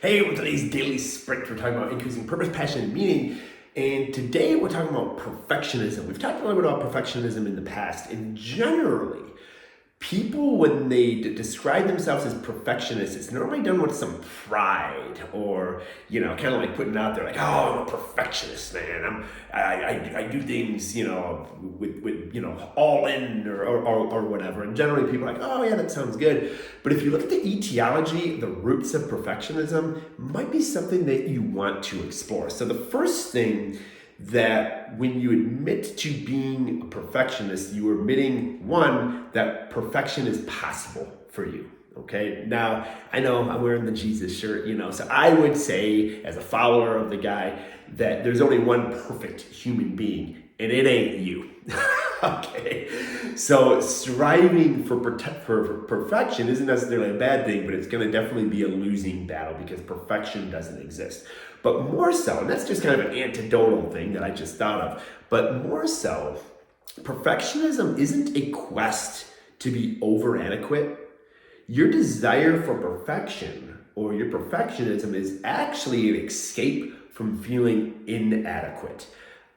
Hey, with today's daily sprint, we're talking about increasing purpose, passion, and meaning. And today we're talking about perfectionism. We've talked a little bit about perfectionism in the past, and generally, people, when they describe themselves as perfectionists, it's normally done with some pride or, kind of like putting out there like, oh, I'm a perfectionist, man. I do things, with all in or whatever. And generally people are like, oh yeah, that sounds good. But if you look at the etiology, the roots of perfectionism might be something that you want to explore. So the first thing that when you admit to being a perfectionist, you are admitting, one, that perfection is possible for you. Okay. Now, I know I'm wearing the Jesus shirt, so I would say, as a follower of the guy, that there's only one perfect human being, and it ain't you. Okay. So striving for perfection isn't necessarily a bad thing, but it's going to definitely be a losing battle because perfection doesn't exist. But more so, and that's just kind of an anecdotal thing that I just thought of, but more so, perfectionism isn't a quest to be over adequate. Your desire for perfection or your perfectionism is actually an escape from feeling inadequate.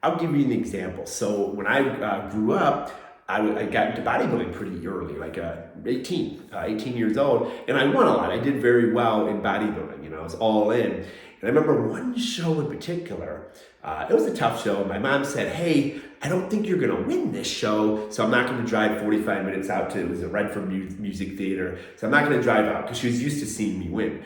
I'll give you an example. So when I grew up, I got into bodybuilding pretty early, like 18 years old, and I won a lot. I did very well in bodybuilding, I was all in. And I remember one show in particular, it was a tough show. My mom said, hey, I don't think you're gonna win this show, so I'm not gonna drive 45 minutes out to, it was a Redford Music Theater, so I'm not gonna drive out, because she was used to seeing me win.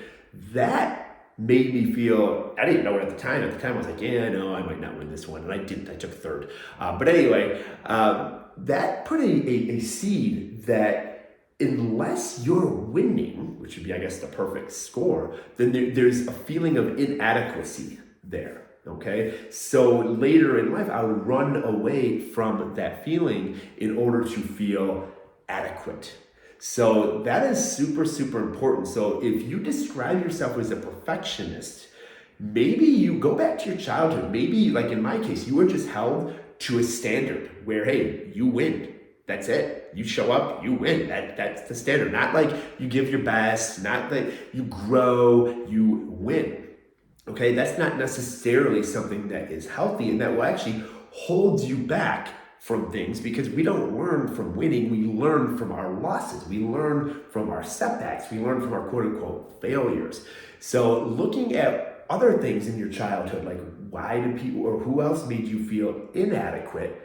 That made me feel, I didn't know it at the time. At the time, I was like, yeah, I know I might not win this one. And I didn't, I took third. But anyway, that put a seed that unless you're winning, which would be, I guess, the perfect score, then there's a feeling of inadequacy there. Okay, so later in life, I would run away from that feeling in order to feel adequate. So that is super, super important. So if you describe yourself as a perfectionist, maybe you go back to your childhood. Maybe, like in my case, you were just held to a standard where, hey, you win. That's it. You show up, you win. That's the standard. Not like you give your best, not that you grow, you win. Okay, that's not necessarily something that is healthy and that will actually hold you back from things, because we don't learn from winning, we learn from our losses, we learn from our setbacks, we learn from our quote unquote failures. So looking at other things in your childhood, like why do people or who else made you feel inadequate,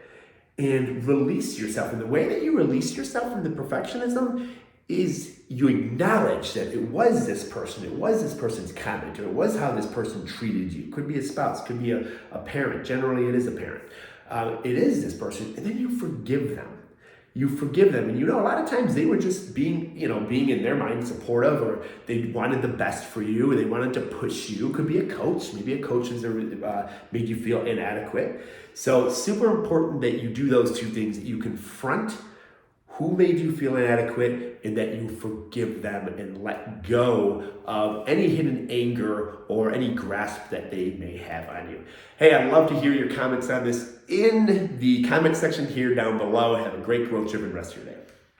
and release yourself. And the way that you release yourself from the perfectionism is you acknowledge that it was this person, it was this person's comment, or it was how this person treated you. It could be a spouse, could be a parent. Generally, it is a parent. It is this person, and then you forgive them. You forgive them, and a lot of times they were just being in their mind supportive, or they wanted the best for you, or they wanted to push you. It could be a coach. Maybe a coach has made you feel inadequate. So it's super important that you do those two things, that you confront who made you feel inadequate, and that you forgive them and let go of any hidden anger or any grasp that they may have on you. Hey, I'd love to hear your comments on this in the comment section here down below. Have a great growth-driven rest of your day.